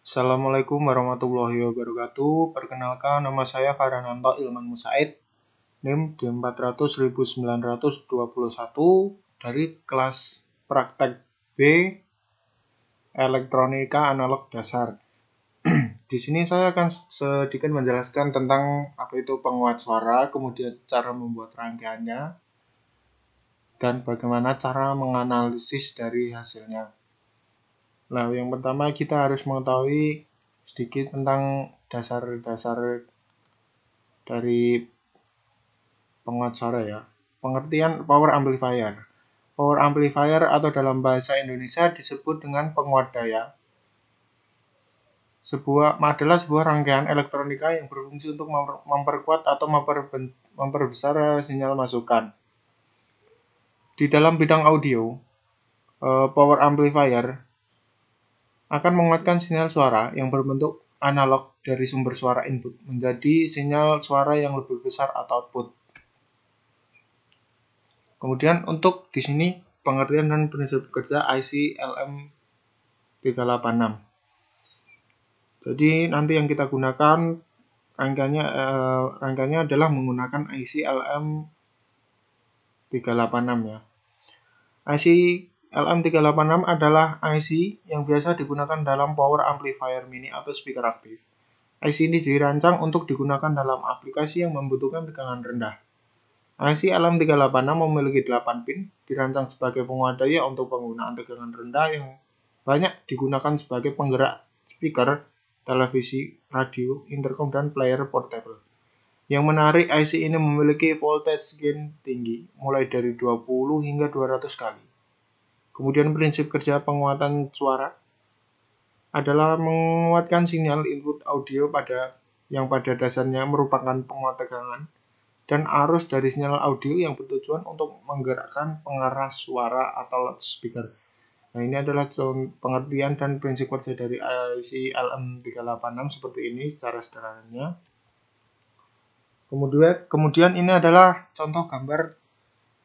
Assalamualaikum warahmatullahi wabarakatuh. Perkenalkan, nama saya Farhananto Ilman Musaid, NIM D400.921 dari kelas praktek B Elektronika Analog Dasar. Di sini saya akan sedikit menjelaskan tentang apa itu penguat suara, kemudian cara membuat rangkaiannya, dan bagaimana cara menganalisis dari hasilnya. Nah, yang pertama kita harus mengetahui sedikit tentang dasar-dasar dari penguat suara ya. Pengertian power amplifier. Power amplifier atau dalam bahasa Indonesia disebut dengan penguat daya. Adalah sebuah rangkaian elektronika yang berfungsi untuk memperkuat atau memperbesar sinyal masukan. Di dalam bidang audio, power amplifier akan menguatkan sinyal suara yang berbentuk analog dari sumber suara input menjadi sinyal suara yang lebih besar atau output. Kemudian untuk di sini pengertian dan prinsip kerja IC LM386. Jadi nanti yang kita gunakan rangkaiannya adalah menggunakan IC LM386 ya. IC LM386 adalah IC yang biasa digunakan dalam power amplifier mini atau speaker aktif. IC ini dirancang untuk digunakan dalam aplikasi yang membutuhkan tegangan rendah. IC LM386 memiliki 8 pin, dirancang sebagai penguat daya untuk penggunaan tegangan rendah yang banyak digunakan sebagai penggerak speaker, televisi, radio, intercom, dan player portable. Yang menarik, IC ini memiliki voltage gain tinggi, mulai dari 20 hingga 200 kali. Kemudian prinsip kerja penguatan suara adalah menguatkan sinyal input audio yang pada dasarnya merupakan penguat tegangan dan arus dari sinyal audio yang bertujuan untuk menggerakkan pengeras suara atau loudspeaker. Nah, ini adalah pengertian dan prinsip kerja dari IC LM386 seperti ini secara sederhananya. Kemudian ini adalah contoh gambar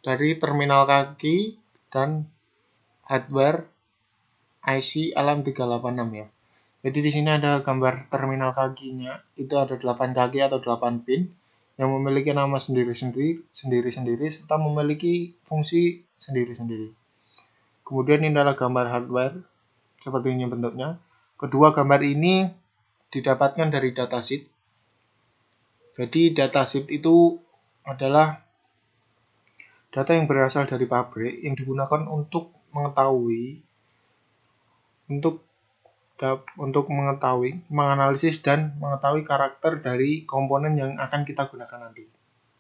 dari terminal kaki dan hardware IC LM386 ya. Jadi di sini ada gambar terminal kakinya, itu ada 8 kaki atau 8 pin yang memiliki nama sendiri-sendiri serta memiliki fungsi sendiri-sendiri. Kemudian ini adalah gambar hardware seperti ini bentuknya. Kedua gambar ini didapatkan dari datasheet. Jadi datasheet itu adalah data yang berasal dari pabrik yang digunakan untuk menganalisis dan mengetahui karakter dari komponen yang akan kita gunakan nanti.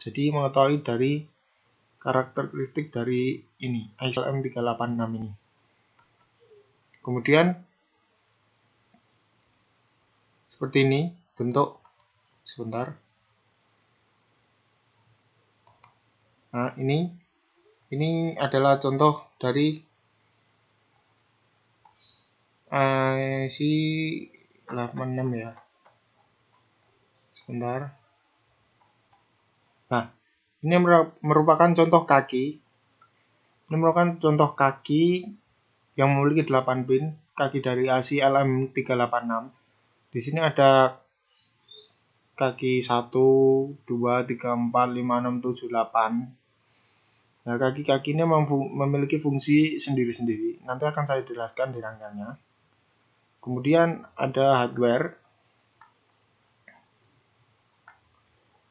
Jadi mengetahui dari karakteristik dari ini, IC LM386 ini. Kemudian seperti ini bentuk sebentar. Nah, ini adalah contoh dari IC 86 ya. Sebentar. Nah, ini merupakan contoh kaki. Ini merupakan contoh kaki yang memiliki 8 pin, kaki dari IC LM386. Di sini ada kaki 1, 2, 3, 4, 5, 6, 7, 8. Nah, kaki-kaki ini memiliki fungsi sendiri-sendiri. Nanti akan saya jelaskan di rangkaiannya. Kemudian ada hardware.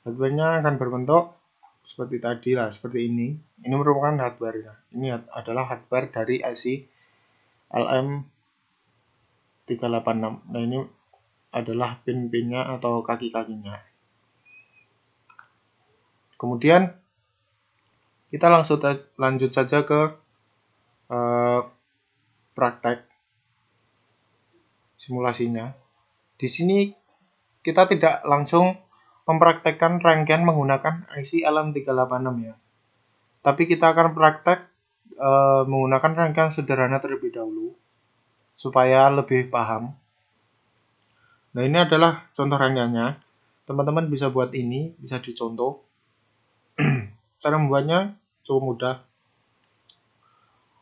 Hardware-nya akan berbentuk seperti tadi lah, seperti ini. Ini merupakan hardware-nya. Ini adalah hardware dari IC LM386. Nah, ini adalah pin-pinnya atau kaki-kakinya. Kemudian kita lanjut saja ke praktek simulasinya. Di sini kita tidak langsung mempraktekkan rangkaian menggunakan IC LM386 ya. Tapi kita akan praktek menggunakan rangkaian sederhana terlebih dahulu supaya lebih paham. Nah, ini adalah contoh rangkaiannya. Teman-teman bisa buat ini, bisa dicontoh. Cara membuatnya cukup mudah.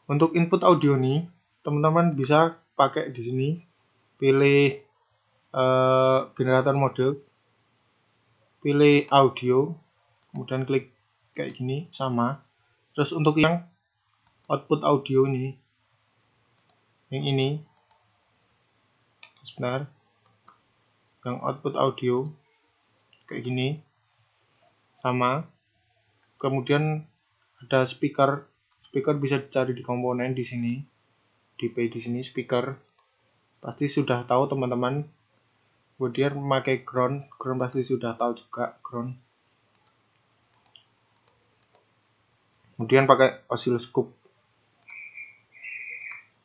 Untuk input audio nih, teman-teman bisa pakai di sini, pilih generator mode, pilih audio, kemudian klik kayak gini sama. Terus untuk yang output audio ini, yang ini, sebentar, yang output audio kayak gini sama. Kemudian ada speaker bisa dicari di komponen di sini, di sini speaker, pasti sudah tahu teman-teman. Kemudian memakai ground pasti sudah tahu juga ground. Kemudian pakai oscilloscope.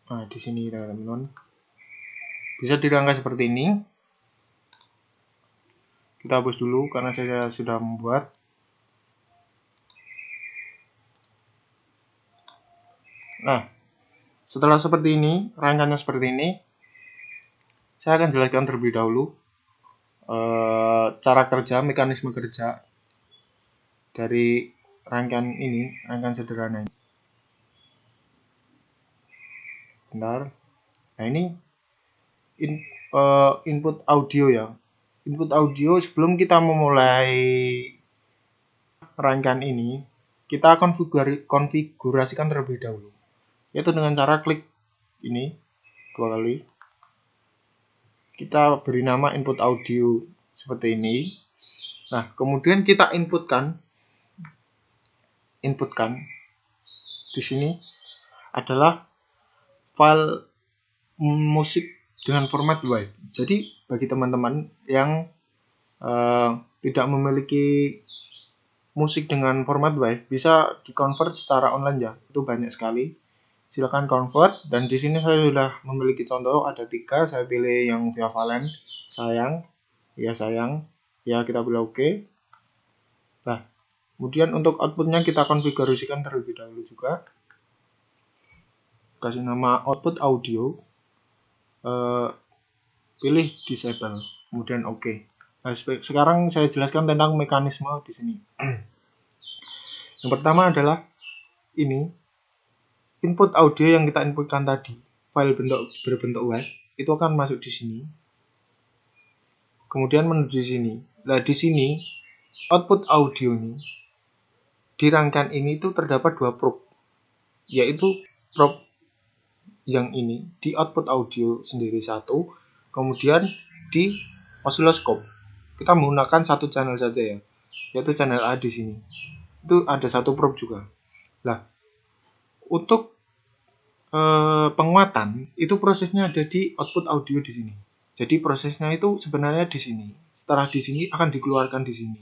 Nah, di sini teman-teman bisa dirangkai seperti ini. Kita hapus dulu karena saya sudah membuat. Nah, setelah seperti ini, rangkaiannya seperti ini, saya akan jelaskan terlebih dahulu cara kerja, mekanisme kerja dari rangkaian ini, rangkaian sederhana ini. Bentar. Nah, ini input audio ya. Input audio, sebelum kita memulai rangkaian ini, kita konfigurasikan terlebih dahulu, yaitu dengan cara klik ini 2 kali. Kita beri nama input audio seperti ini. Nah, kemudian kita inputkan di sini adalah file musik dengan format WAV. Jadi bagi teman-teman yang tidak memiliki musik dengan format WAV, bisa di-convert secara online ya. Itu banyak sekali. Silakan convert, dan di sini saya sudah memiliki contoh ada 3. Saya pilih yang Vivalent, sayang, ya kita pilih OK. Nah, kemudian untuk outputnya kita konfigurasikan terlebih dahulu juga. Kasih nama output audio, pilih disable, kemudian OK. Nah, sekarang saya jelaskan tentang mekanisme di sini. Yang pertama adalah ini. Input audio yang kita inputkan tadi, file berbentuk WAV, itu akan masuk di sini. Kemudian menuju di sini. Nah, di sini output audio ini di rangkaian ini itu terdapat 2 probe, yaitu probe yang ini di output audio sendiri 1, kemudian di oscilloscope kita menggunakan 1 channel saja ya, yaitu channel A di sini. Itu ada 1 probe juga. Nah, untuk penguatan itu prosesnya ada di output audio di sini. Jadi prosesnya itu sebenarnya di sini. Setelah di sini akan dikeluarkan di sini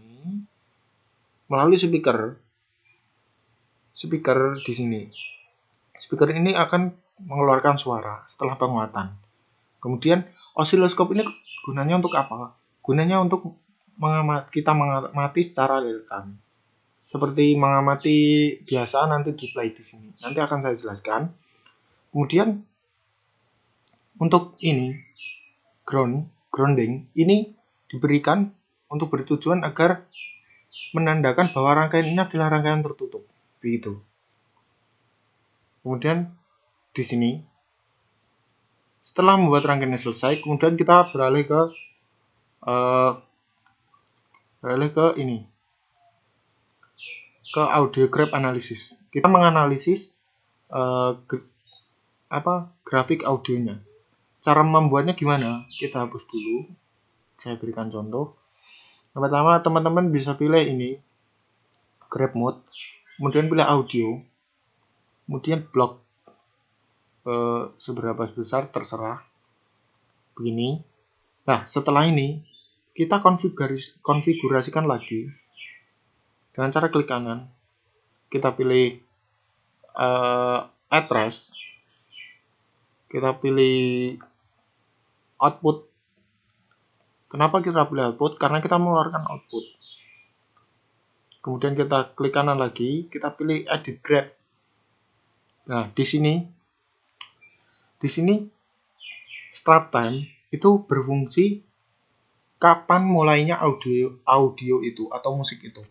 melalui speaker di sini. Speaker ini akan mengeluarkan suara setelah penguatan. Kemudian oscilloscope ini gunanya untuk apa? Gunanya untuk kita mengamati secara real time. Seperti mengamati biasa, nanti di play di sini. Nanti akan saya jelaskan. Kemudian untuk ini grounding ini diberikan untuk bertujuan agar menandakan bahwa rangkaian ini adalah rangkaian tertutup, begitu. Kemudian di sini setelah membuat rangkaiannya selesai, kemudian kita beralih ke ini, ke audio graph analysis. Kita menganalisis grafik audionya. Cara membuatnya gimana? Kita hapus dulu. Saya berikan contoh. Yang pertama, teman-teman bisa pilih ini, grab mode, kemudian pilih audio, kemudian block seberapa besar terserah. Begini. Nah, setelah ini kita konfigurasikan lagi dengan cara klik kanan. Kita pilih address, kita pilih output. Kenapa kita pilih output? Karena kita mengeluarkan output. Kemudian kita klik kanan lagi, kita pilih edit graph. Nah, di sini start time itu berfungsi kapan mulainya audio itu atau musik itu.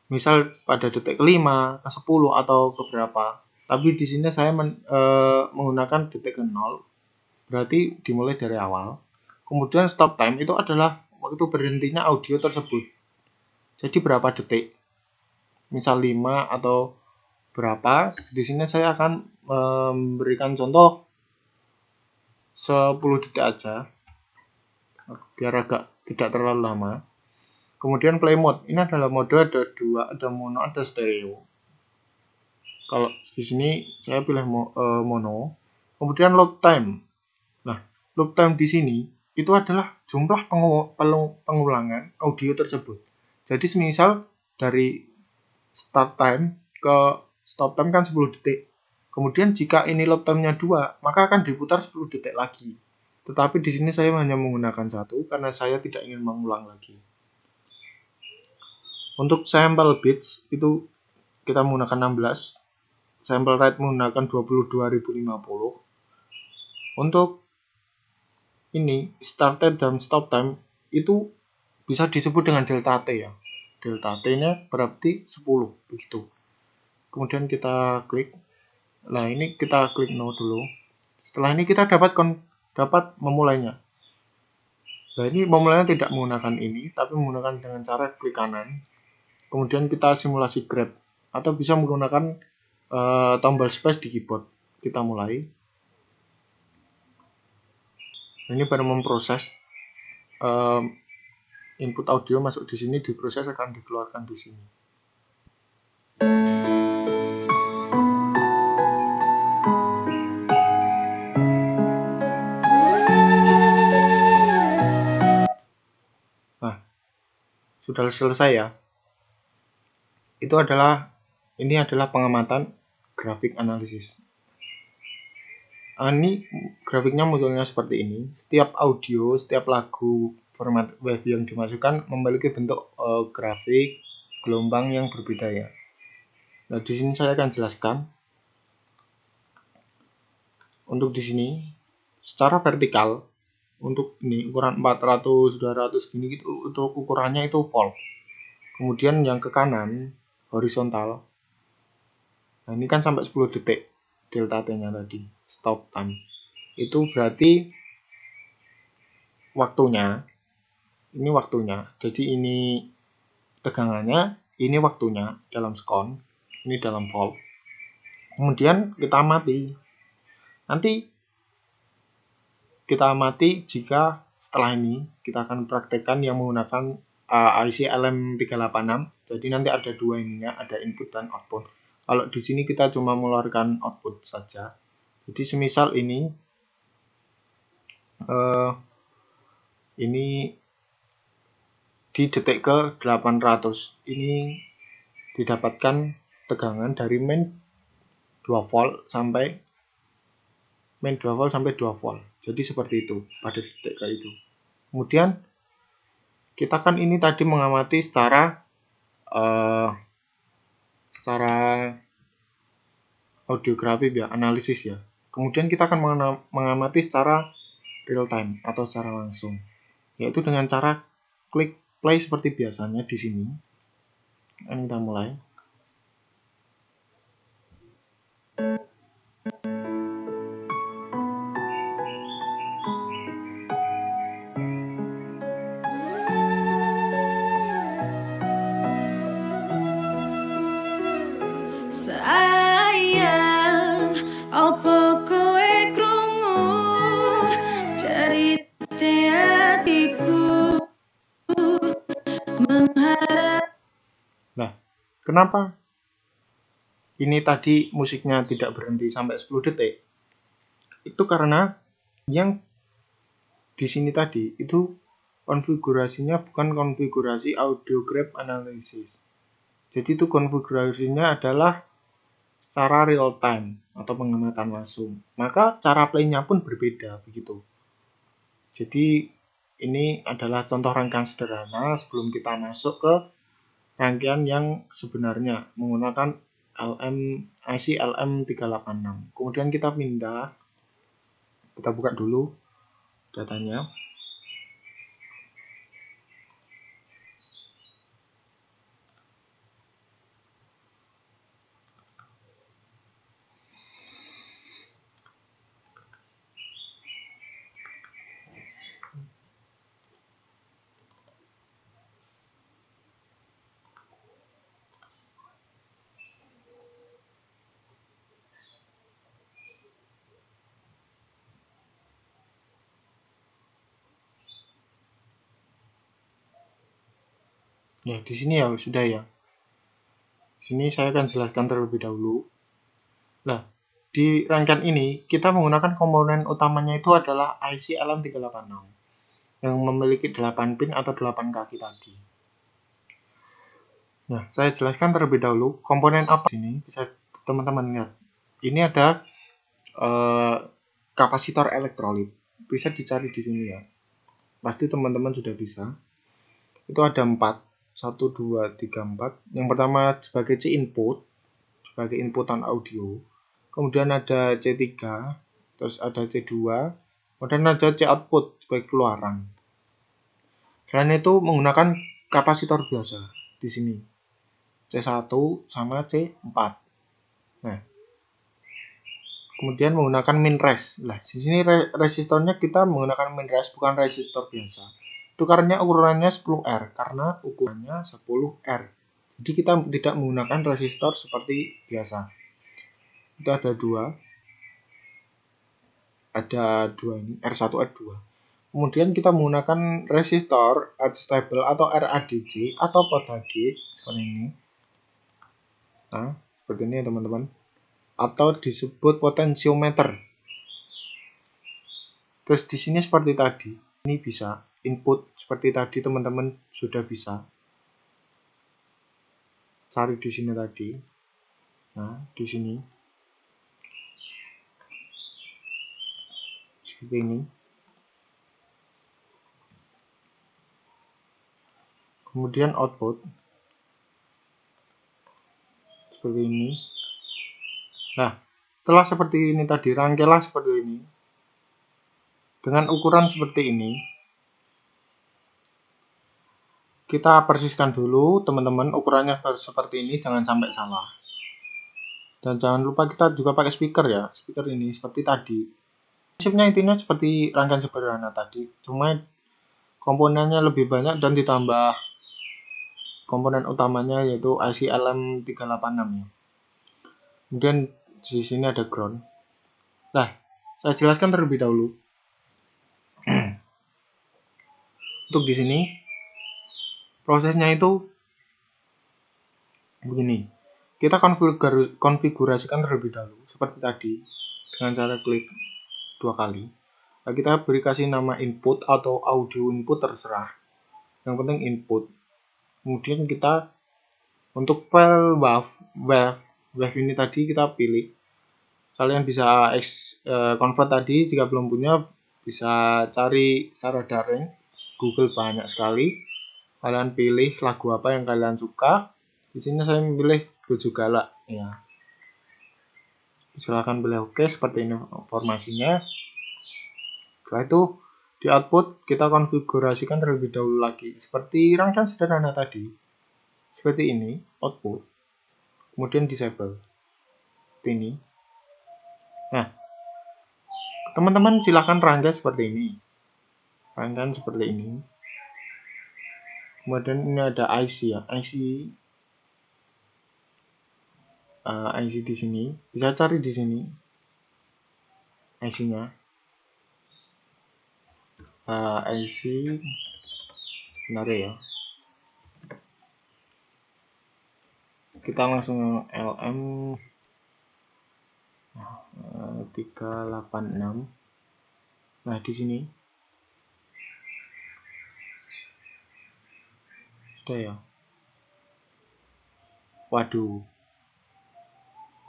Misal pada detik ke-5, ke-10 atau ke berapa. Tapi di sini saya menggunakan detik ke-0. Berarti dimulai dari awal. Kemudian stop time itu adalah waktu berhentinya audio tersebut. Jadi berapa detik? Misal 5 atau berapa? Di sini saya akan memberikan contoh 10 detik aja biar agak tidak terlalu lama. Kemudian play mode, ini adalah mode ada 2, ada mono, ada stereo. Kalau di sini saya pilih mono. Kemudian loop time. Nah, loop time di sini itu adalah jumlah pengulangan audio tersebut. Jadi semisal dari start time ke stop time kan 10 detik. Kemudian jika ini loop time-nya 2, maka akan diputar 10 detik lagi. Tetapi di sini saya hanya menggunakan 1 karena saya tidak ingin mengulang lagi. Untuk sample beats itu kita menggunakan 16, sample rate menggunakan 22.050. Untuk ini start time dan stop time itu bisa disebut dengan delta T ya. Delta T-nya berarti 10 begitu. Kemudian kita klik. Nah, ini kita klik no dulu. Setelah ini kita dapat memulainya. Nah, ini memulainya tidak menggunakan ini, tapi menggunakan dengan cara klik kanan. Kemudian kita simulasi grab atau bisa menggunakan tombol space di keyboard. Kita mulai. Ini baru memproses input audio masuk di sini, diproses akan dikeluarkan di sini. Nah, sudah selesai ya. Ini adalah pengamatan grafik analisis. Ini grafiknya munculnya seperti ini. Setiap audio, setiap lagu format wave yang dimasukkan memiliki bentuk grafik gelombang yang berbeda ya. Nah, di sini saya akan jelaskan. Untuk di sini secara vertikal untuk ini ukuran 400, 200 gini gitu, untuk ukurannya itu volt. Kemudian yang ke kanan horizontal. Nah, ini kan sampai 10 detik delta T-nya tadi, stop time. Itu berarti waktunya. Ini waktunya. Jadi ini tegangannya, ini waktunya dalam sekon, ini dalam volt. Kemudian kita amati. Nanti kita amati jika setelah ini kita akan praktekkan yang menggunakan IC LM386. Jadi nanti ada dua ininya, ada input dan output. Kalau di sini kita cuma mengeluarkan output saja. Jadi semisal ini di detik ke 800 ini didapatkan tegangan dari main 2 volt sampai 2 volt. Jadi seperti itu pada detik ke itu. Kemudian kita kan ini tadi mengamati secara audiografik ya, analisis ya. Kemudian kita akan mengamati secara real time atau secara langsung, yaitu dengan cara klik play seperti biasanya di sini. Kita mulai. Sayang, opo kowe krungu cerita hatiku mengharap. Nah, kenapa ini tadi musiknya tidak berhenti sampai 10 detik? Itu karena yang di sini tadi itu konfigurasinya bukan konfigurasi audio grab analysis. Jadi itu konfigurasinya adalah secara real time atau pengamatan langsung. Maka cara play-nya pun berbeda begitu. Jadi ini adalah contoh rangkaian sederhana sebelum kita masuk ke rangkaian yang sebenarnya menggunakan IC LM386. Kemudian kita pindah, kita buka dulu datanya. Ya, di sini ya sudah ya. Di sini saya akan jelaskan terlebih dahulu. Nah, di rangkaian ini kita menggunakan komponen utamanya itu adalah IC LM386 yang memiliki 8 pin atau 8 kaki tadi. Nah, saya jelaskan terlebih dahulu komponen apa ini, bisa teman-teman lihat. Ini ada kapasitor elektrolit. Bisa dicari di sini ya. Pasti teman-teman sudah bisa. Itu ada 4. 1, 2, 3, 4. Yang pertama sebagai C input, sebagai inputan audio. Kemudian ada C3, terus ada C2, kemudian ada C output sebagai keluaran. Selain itu menggunakan kapasitor biasa di sini. C1 sama C4. Nah, kemudian menggunakan minres. Nah, di sini resistornya kita menggunakan minres, bukan resistor biasa. Itu karena ukurannya 10R, karena ukurannya 10R. Jadi kita tidak menggunakan resistor seperti biasa. Itu ada dua ini, R1, R2. Kemudian kita menggunakan resistor adjustable atau RADC atau potage seperti ini. Nah, seperti ini ya teman-teman. Atau disebut potensiometer. Terus di sini seperti tadi, ini bisa input seperti tadi teman-teman sudah bisa cari di sini tadi. Nah, di sini seperti ini. Kemudian output seperti ini. Nah, setelah seperti ini tadi, rangkailah seperti ini. Dengan ukuran seperti ini, kita persiskan dulu teman-teman, ukurannya seperti ini, jangan sampai salah. Dan jangan lupa kita juga pakai speaker ya, speaker ini seperti tadi. Prinsipnya intinya seperti rangkaian sederhana tadi, cuma komponennya lebih banyak dan ditambah komponen utamanya yaitu IC LM386 ya. Kemudian di sini ada ground. Nah, saya jelaskan terlebih dahulu. Untuk di sini prosesnya itu begini. Kita konfigurasikan terlebih dahulu seperti tadi dengan cara klik 2 kali. Nah, kita beri kasih nama input atau audio input terserah. Yang penting input. Kemudian kita untuk file wave ini tadi kita pilih. Kalian bisa convert tadi, jika belum punya bisa cari secara daring. Google banyak sekali. Kalian pilih lagu apa yang kalian suka. Di sini saya memilih Bojo Galak ya. Silahkan pilih oke, seperti ini formasinya. Setelah itu di output kita konfigurasikan terlebih dahulu lagi seperti rangkaian sederhana tadi. Seperti ini output. Kemudian disable. Seperti ini. Nah, teman-teman silahkan rangkai seperti ini. Rangkaian seperti ini. Kemudian ini ada IC ya, IC di sini. Bisa cari di sini IC-nya. IC benar ya. Kita langsung LM 386. Nah, di sini sudah ya. Waduh.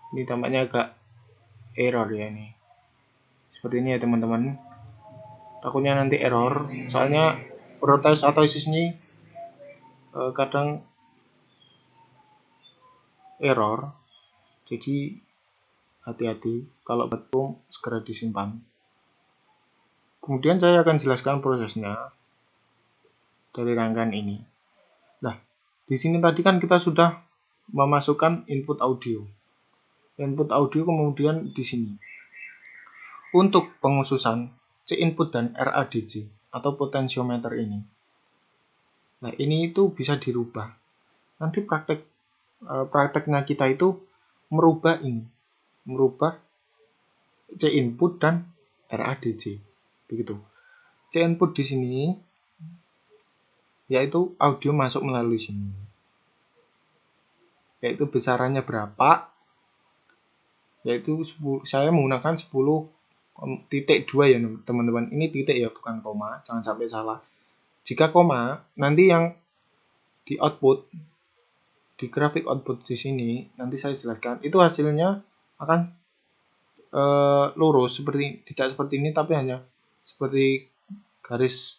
Ini tampaknya agak error ya ini. Seperti ini ya teman-teman. Takutnya nanti error. Soalnya protes atau ISIS ini kadang error. Jadi hati-hati kalau betul segera disimpan. Kemudian saya akan jelaskan prosesnya dari rangkaian ini. Nah, di sini tadi kan kita sudah memasukkan input audio. Input audio kemudian di sini. Untuk pengususan C input dan RADC atau potensiometer ini. Nah, ini itu bisa dirubah. Nanti prakteknya kita itu merubah ini. Merubah C input dan RADC. Begitu. C input di sini yaitu audio masuk melalui sini. Yaitu besarannya berapa? Yaitu saya menggunakan 10.2 ya teman-teman. Ini titik ya, bukan koma, jangan sampai salah. Jika koma, nanti yang di output, di grafik output di sini, nanti saya jelaskan, itu hasilnya akan lurus, tidak seperti ini, tapi hanya seperti garis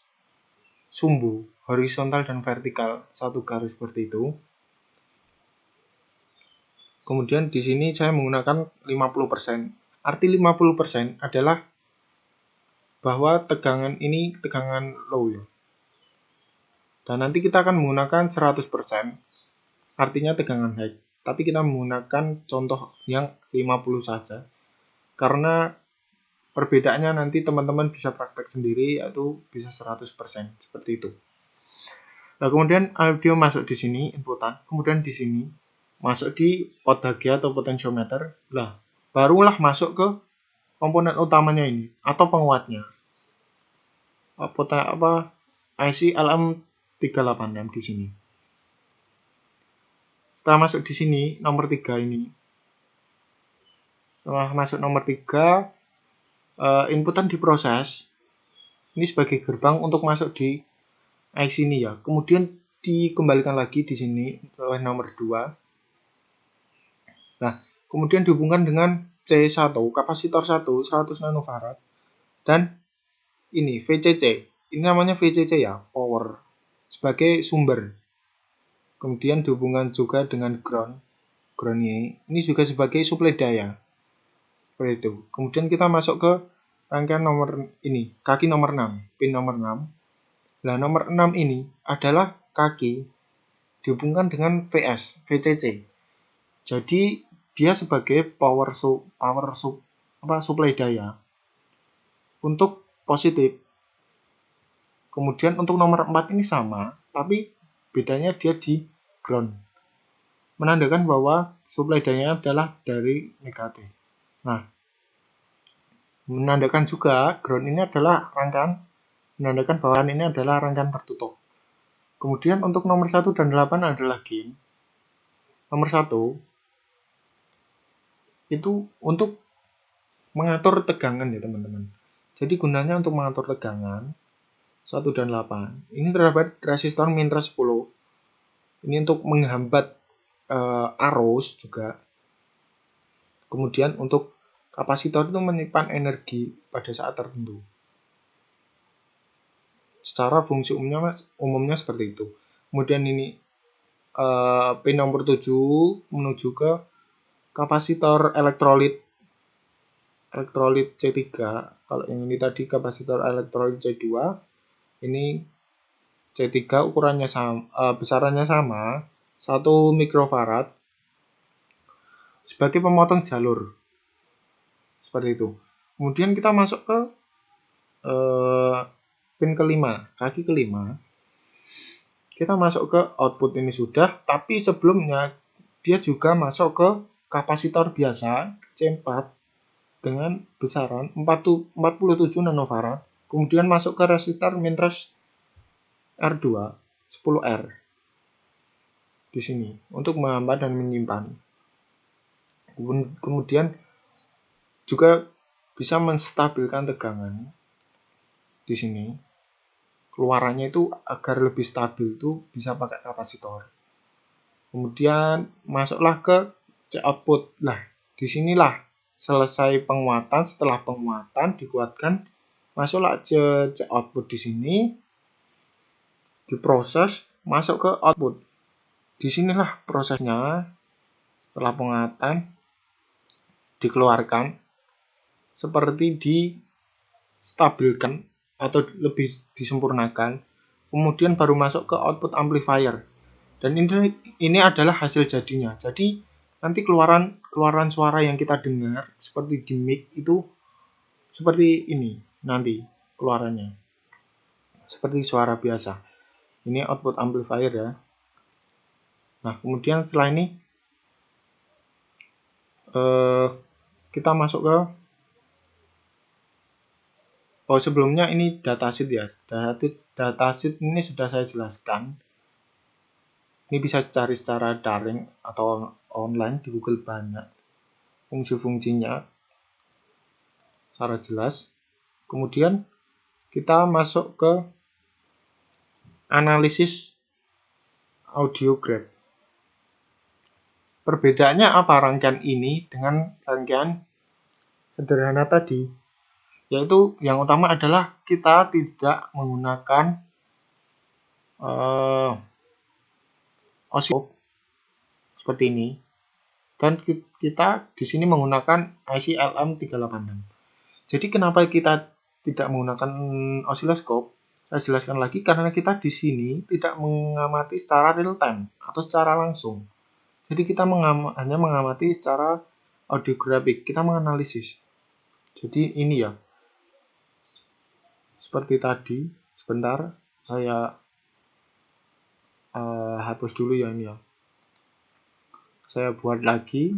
sumbu, horizontal dan vertikal, satu garis seperti itu. Kemudian di sini saya menggunakan 50%. Arti 50% adalah bahwa tegangan ini tegangan low ya. Dan nanti kita akan menggunakan 100%, artinya tegangan high. Tapi kita menggunakan contoh yang 50 saja. Karena perbedaannya nanti teman-teman bisa praktek sendiri, yaitu bisa 100%, seperti itu. Nah, kemudian audio masuk di sini, inputan. Kemudian di sini masuk di pothagia atau potentiometer. Lah, barulah masuk ke komponen utamanya ini atau penguatnya. IC LM386 di sini. Setelah masuk di sini nomor 3 ini. Setelah masuk nomor 3, inputan diproses. Ini sebagai gerbang untuk masuk di IC ini ya. Kemudian dikembalikan lagi di sini oleh nomor 2. Nah, kemudian dihubungkan dengan C1, kapasitor 1, 100 nanofarad. Dan ini VCC. Ini namanya VCC ya, power, sebagai sumber. Kemudian dihubungkan juga dengan ground. Ground ini juga sebagai suplai daya. Seperti itu. Kemudian kita masuk ke rangkaian nomor ini, kaki nomor 6, pin nomor 6. Nah, nomor 6 ini adalah kaki dihubungkan dengan VCC. Jadi dia sebagai suplai daya untuk positif. Kemudian untuk nomor 4 ini sama, tapi bedanya dia di ground. Menandakan bahwa suplai dayanya adalah dari negatif. Nah, menandakan juga ground ini adalah rangkaian, menandakan bahwa ini adalah rangkaian tertutup. Kemudian untuk nomor 1 dan 8 adalah gain. Nomor 1 itu untuk mengatur tegangan ya teman-teman. Jadi gunanya untuk mengatur tegangan 1 dan 8. Ini terdapat resistor minus 10. Ini untuk menghambat arus juga. Kemudian untuk kapasitor itu menyimpan energi pada saat tertentu. Secara fungsi umumnya seperti itu. Kemudian ini pin nomor 7 menuju ke kapasitor elektrolit C3. Kalau yang ini tadi kapasitor elektrolit C2. Ini C3 ukurannya sama, besarannya sama, 1 mikrofarad sebagai pemotong jalur. Seperti itu. Kemudian kita masuk ke pin kelima, kaki kelima. Kita masuk ke output ini sudah, tapi sebelumnya dia juga masuk ke kapasitor biasa C4 dengan besaran 47 nanofarad. Kemudian masuk ke resistor minus R2 10R di sini untuk menghambat dan menyimpan. Kemudian juga bisa menstabilkan tegangan di sini. Keluarannya itu agar lebih stabil itu bisa pakai kapasitor. Kemudian masuklah ke C output. Nah, disinilah selesai penguatan. Setelah penguatan dikuatkan, masuklah C output di sini, diproses, masuk ke output. Disinilah prosesnya. Setelah penguatan dikeluarkan seperti distabilkan atau lebih disempurnakan, kemudian baru masuk ke output amplifier. Dan ini adalah hasil jadinya. Jadi nanti keluaran suara yang kita dengar seperti di mic itu seperti ini nanti keluarannya. Seperti suara biasa. Ini output amplifier ya. Nah, kemudian setelah ini kita masuk ke Oh, sebelumnya ini datasheet ya. Datasheet ini sudah saya jelaskan. Ini bisa cari secara daring atau online di Google, banyak fungsi-fungsinya secara jelas. Kemudian kita masuk ke analisis audio grade. Perbedaannya apa rangkaian ini dengan rangkaian sederhana tadi? Yaitu yang utama adalah kita tidak menggunakan oscilloscope seperti ini, dan kita di sini menggunakan IC LM386. Jadi kenapa kita tidak menggunakan osiloskop? Saya jelaskan lagi, karena kita di sini tidak mengamati secara real time atau secara langsung. Jadi kita hanya mengamati secara audiografik, kita menganalisis. Jadi ini ya, seperti tadi. Sebentar, saya hapus dulu ya ini ya. Saya buat lagi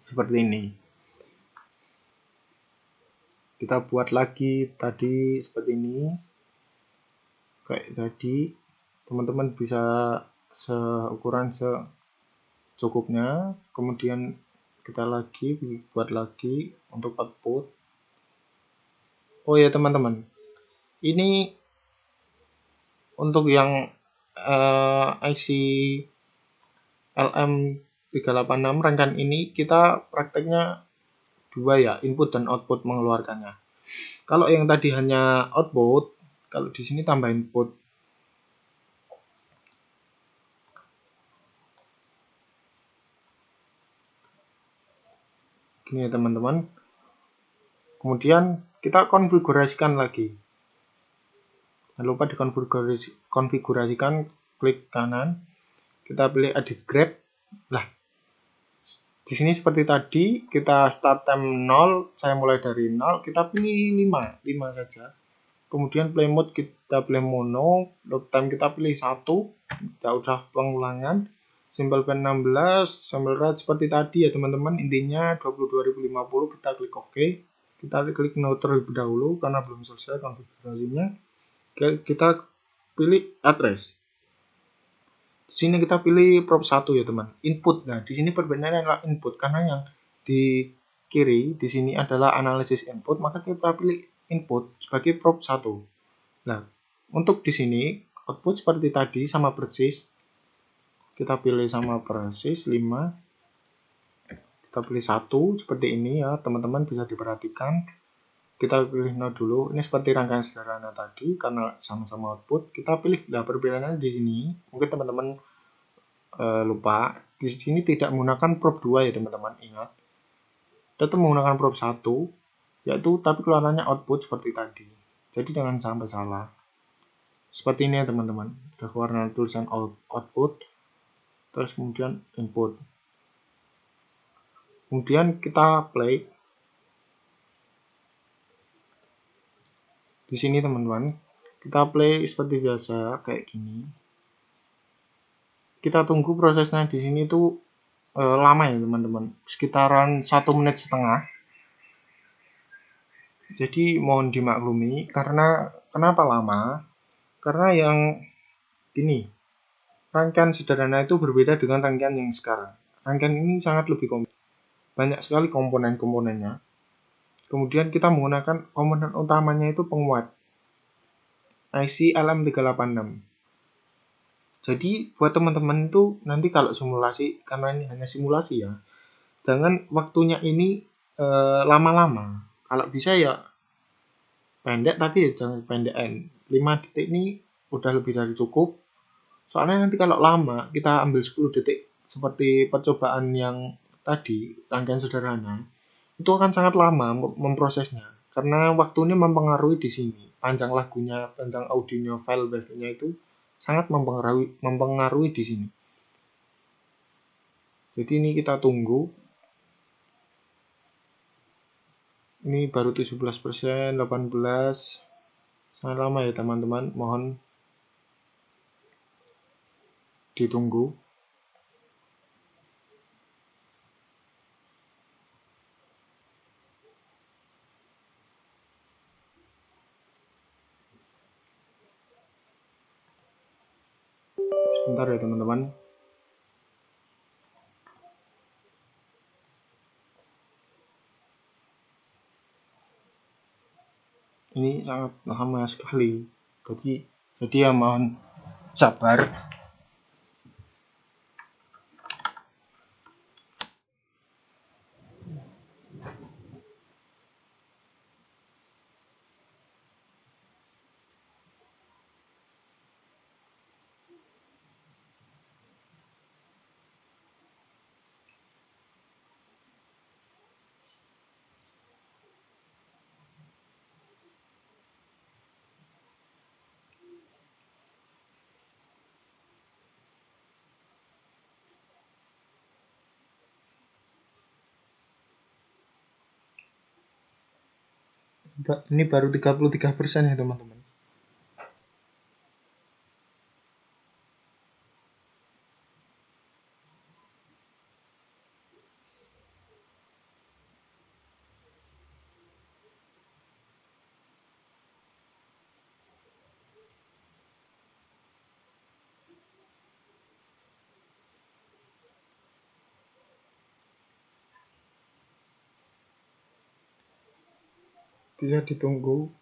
seperti ini. Kita buat lagi tadi seperti ini. Kayak tadi, teman-teman bisa seukuran secukupnya. Kemudian kita buat lagi untuk output. Oh ya teman-teman, ini untuk yang IC LM386 rangkaian ini kita prakteknya dua ya, input dan output mengeluarkannya. Kalau yang tadi hanya output, kalau di sini tambah input. Gini ya teman-teman. Kemudian kita konfigurasikan lagi. Jangan lupa dikonfigurasikan, klik kanan, kita pilih edit grade. Nah, di sini seperti tadi, kita start time 0, saya mulai dari 0, kita pilih 5 saja. Kemudian play mode kita pilih mono, load time kita pilih 1, tidak usah pengulangan. Sample pen 16, sample rate seperti tadi ya teman-teman, intinya 22.050, kita klik OK. Kita klik no terlebih dahulu karena belum selesai konfigurasinya. Kita pilih address. Di sini kita pilih prop 1 ya teman, input. Nah, di sini perbedaannya adalah input, karena yang di kiri di sini adalah analisis input, maka kita pilih input sebagai prop 1. Nah, untuk di sini output seperti tadi sama persis. Kita pilih sama persis 5. Kita pilih 1 seperti ini ya, teman-teman bisa diperhatikan. Kita pilih no dulu. Ini seperti rangkaian sederhana tadi karena sama-sama output. Kita pilih, nah perbedaannya di sini. Mungkin teman-teman lupa. Di sini tidak menggunakan prop 2 ya teman-teman. Ingat. Tetap menggunakan prop 1, yaitu tapi keluarannya output seperti tadi. Jadi jangan sampai salah. Seperti ini ya teman-teman. Sudah keluar tulisan output. Terus kemudian input. Kemudian kita play. Di sini teman-teman, kita play seperti biasa kayak gini. Kita tunggu prosesnya di sini tuh lama ya teman-teman, sekitaran 1,5 menit. Jadi mohon dimaklumi, karena kenapa lama? Karena yang gini, rangkaian sederhana itu berbeda dengan rangkaian yang sekarang. Rangkaian ini sangat lebih kompleks, banyak sekali komponen-komponennya. Kemudian kita menggunakan komponen utamanya itu penguat IC LM386. Jadi buat teman-teman itu nanti kalau simulasi, karena ini hanya simulasi ya, jangan waktunya ini lama-lama. Kalau bisa ya pendek, tapi ya jangan pendekan. 5 detik ini udah lebih dari cukup. Soalnya nanti kalau lama kita ambil 10 detik seperti percobaan yang tadi, rangkaian sederhana, itu akan sangat lama memprosesnya. Karena waktunya mempengaruhi di sini. Panjang lagunya, panjang audionya, file wave-nya itu sangat mempengaruhi di sini. Jadi ini kita tunggu. Ini baru 17%, 18. Sangat lama ya teman-teman, mohon ditunggu. Bentar ya teman-teman. Ini sangat lama sekali. Jadi ya mohon sabar. Ini baru 33% ya teman-teman. Bisa ditunggu.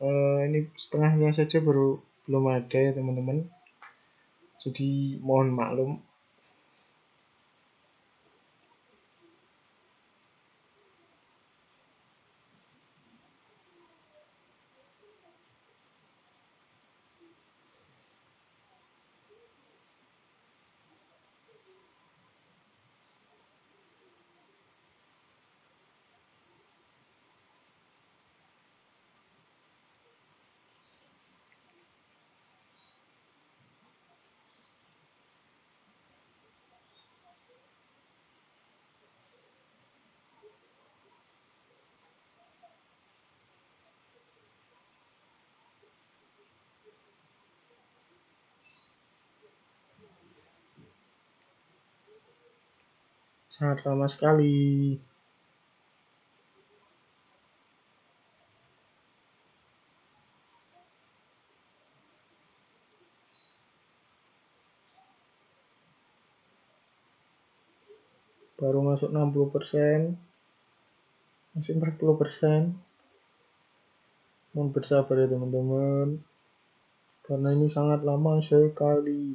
Ini setengahnya saja belum ada ya teman-teman. Jadi mohon maklum. Sangat lama sekali. Baru masuk 60%, masih 40%. Mohon bersabar ya teman-teman, karena ini sangat lama sekali.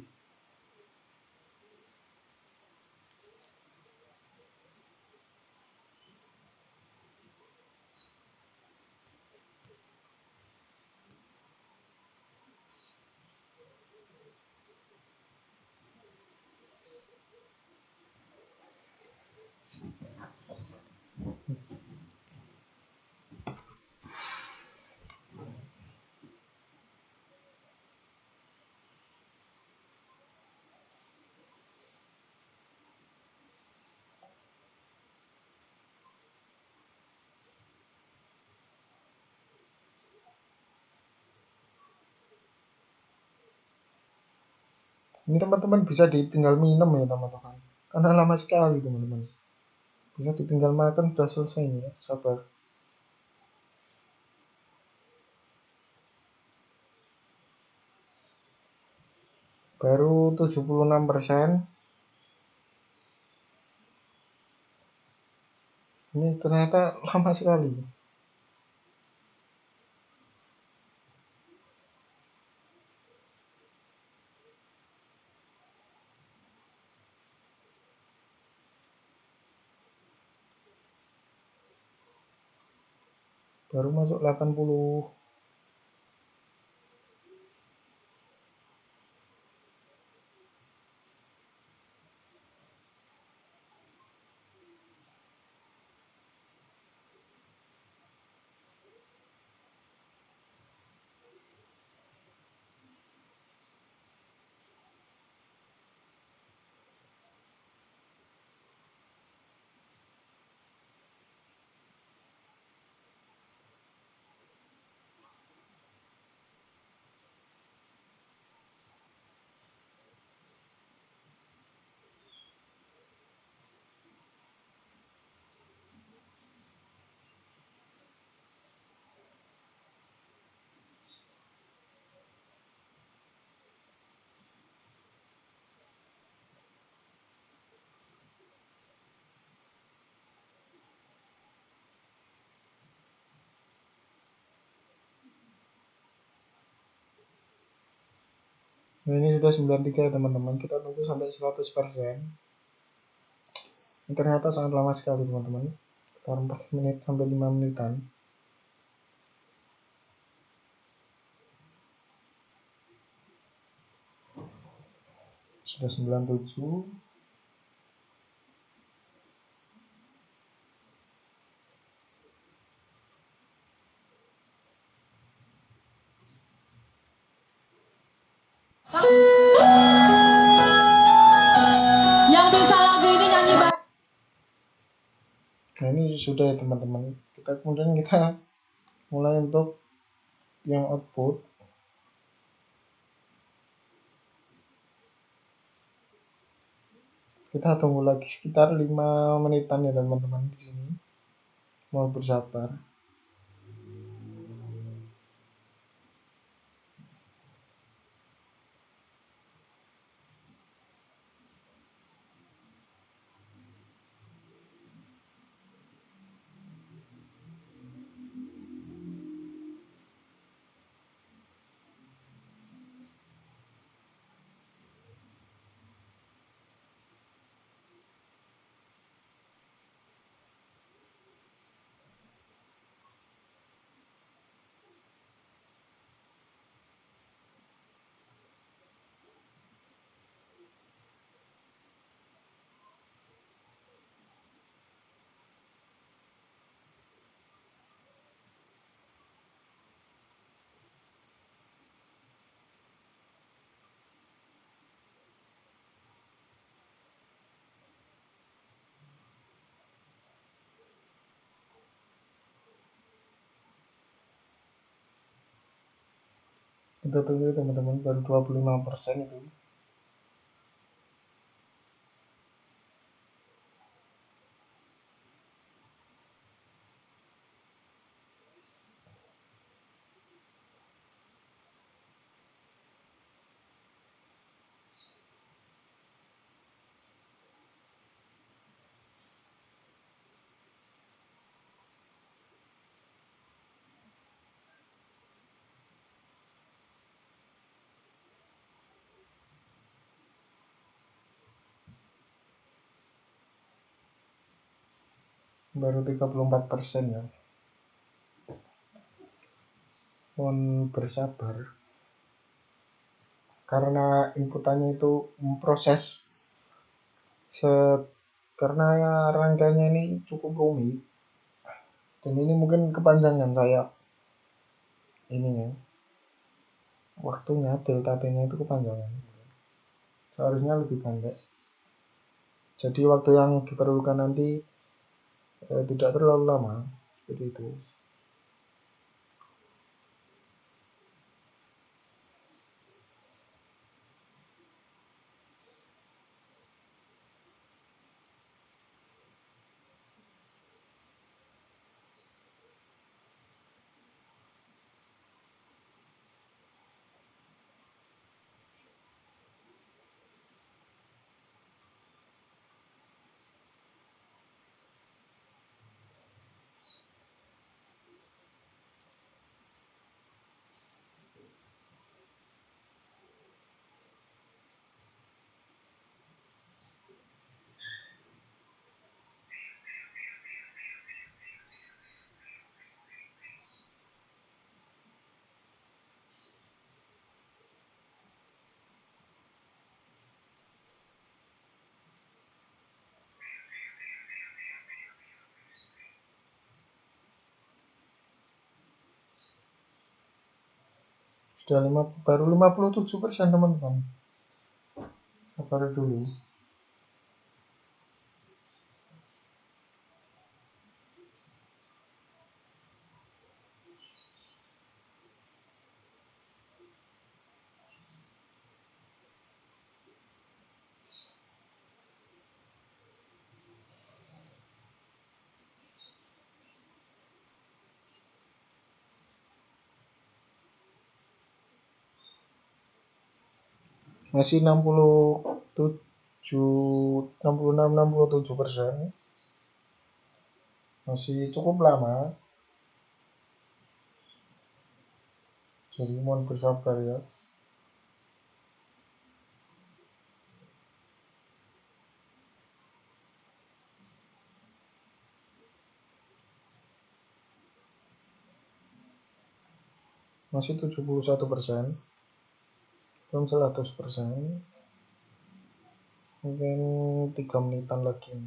Ini teman-teman bisa ditinggal minum ya teman-teman, karena lama sekali teman-teman. Bisa ditinggal makan, sudah selesai ya, sabar. Baru 76%. Ini ternyata lama sekali. Baru masuk 80. Nah, ini sudah 93 teman-teman, kita tunggu sampai 100%. Ini ternyata sangat lama sekali teman-teman, sekitar 4 menit sampai 5 menitan. Sudah 97. Yang bisa lagu ini nyanyi bareng. Nah, ini sudah ya teman-teman. Kemudian kita mulai untuk yang output. Kita tunggu lagi sekitar 5 menitan ya teman-teman di sini. Mau bersabar. Kita tunggu teman-teman, baru 25% itu. Baru 34% ya. Mohon bersabar. Karena inputannya itu memproses karena rangkaiannya ini cukup rumit. Dan ini mungkin kepanjangan saya ini ya. Waktunya delta t-nya itu kepanjangan. Seharusnya lebih pendek. Jadi waktu yang diperlukan nanti tidak terlalu lama, seperti itu. Sudah baru 57% teman-teman. Sabar dulu. Masih 66-67%. Masih cukup lama. Jadi mohon bersabar ya. masih 71%, belum 100%, mungkin 3 menitan lagi.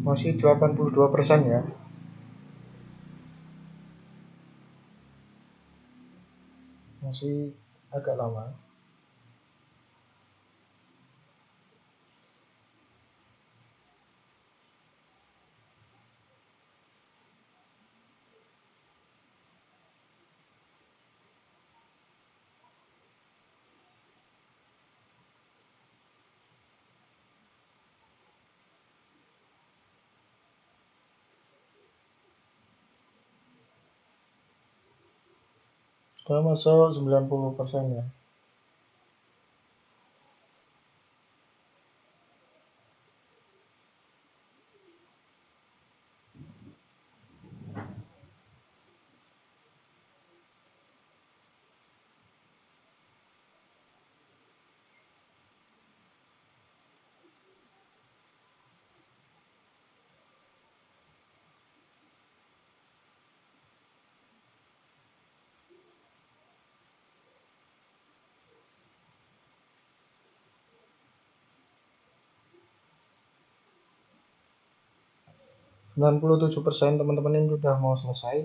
Masih 82% ya. Masih agak lama. Sudah masuk 90% ya. Sembilan 97% teman-teman ini sudah mau selesai.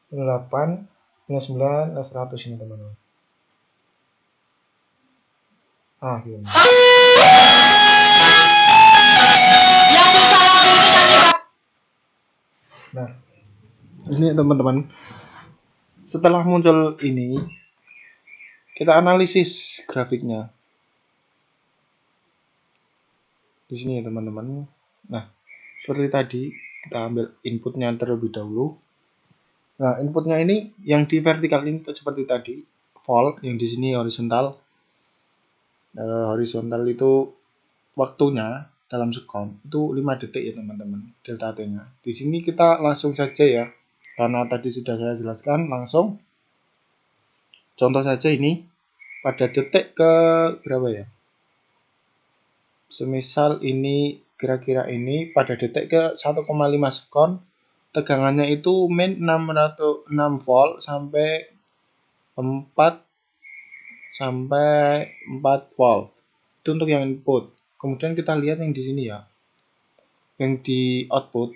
8, 9, 100 ini teman-teman. Gini. Yang bisa lagu ini nyanyi Nah, ini teman-teman. Setelah muncul ini, kita analisis grafiknya. Di sini ya teman-teman. Nah, seperti tadi, kita ambil inputnya terlebih dahulu. Nah, inputnya ini yang di vertikal ini seperti tadi, volt, yang di sini horizontal. Horizontal itu waktunya dalam sekon itu 5 detik ya teman-teman, delta T-nya. Di sini kita langsung saja ya, karena tadi sudah saya jelaskan, langsung contoh saja ini pada detik ke berapa ya? Semisal ini kira-kira ini pada detik ke 1,5 sekon, tegangannya itu min 606 volt sampai 4 volt. Itu untuk yang input. Kemudian kita lihat yang di sini ya. Yang di output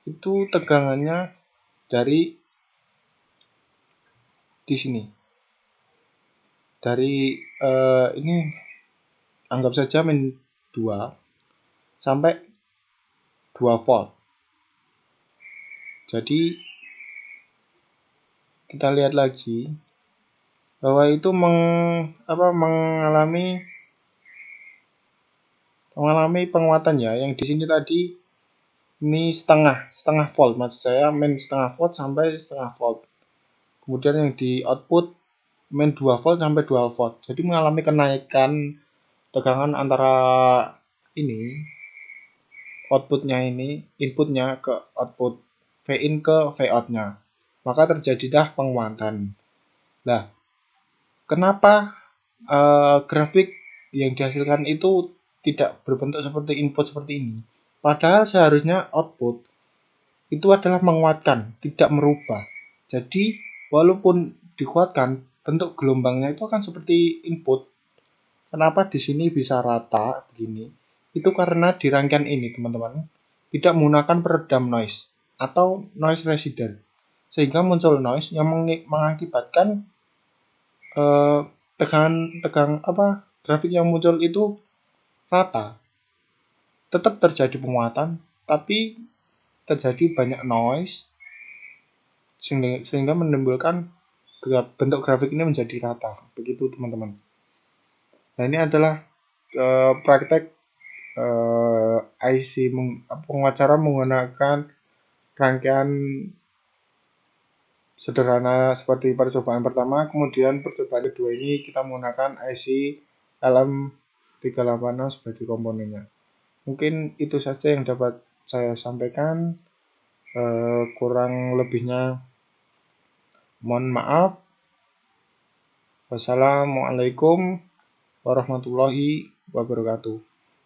itu tegangannya dari di sini. Dari ini anggap saja min 2 sampai 2 volt. Jadi kita lihat lagi bahwa itu mengalami penguatan ya. Yang di sini tadi ini setengah volt, maksud saya min setengah volt sampai setengah volt. Kemudian yang di output min 2 volt sampai 2 volt. Jadi mengalami kenaikan tegangan antara ini outputnya ini, inputnya ke output V-in ke V-out-nya. Maka terjadilah penguatan. Nah, kenapa grafik yang dihasilkan itu tidak berbentuk seperti input seperti ini? Padahal seharusnya output itu adalah menguatkan, tidak merubah. Jadi, walaupun dikuatkan, bentuk gelombangnya itu akan seperti input. Kenapa di sini bisa rata begini? Itu karena di rangkaian ini, teman-teman, tidak menggunakan peredam noise atau noise resident, sehingga muncul noise yang mengakibatkan grafik yang muncul itu rata, tetap terjadi penguatan, tapi terjadi banyak noise sehingga menimbulkan bentuk grafik ini menjadi rata. Begitu teman-teman. Nah, ini adalah praktek IC pengacara menggunakan rangkaian sederhana seperti percobaan pertama, kemudian percobaan kedua ini kita menggunakan IC LM386 sebagai komponennya. Mungkin itu saja yang dapat saya sampaikan. Kurang lebihnya mohon maaf. Wassalamualaikum warahmatullahi wabarakatuh.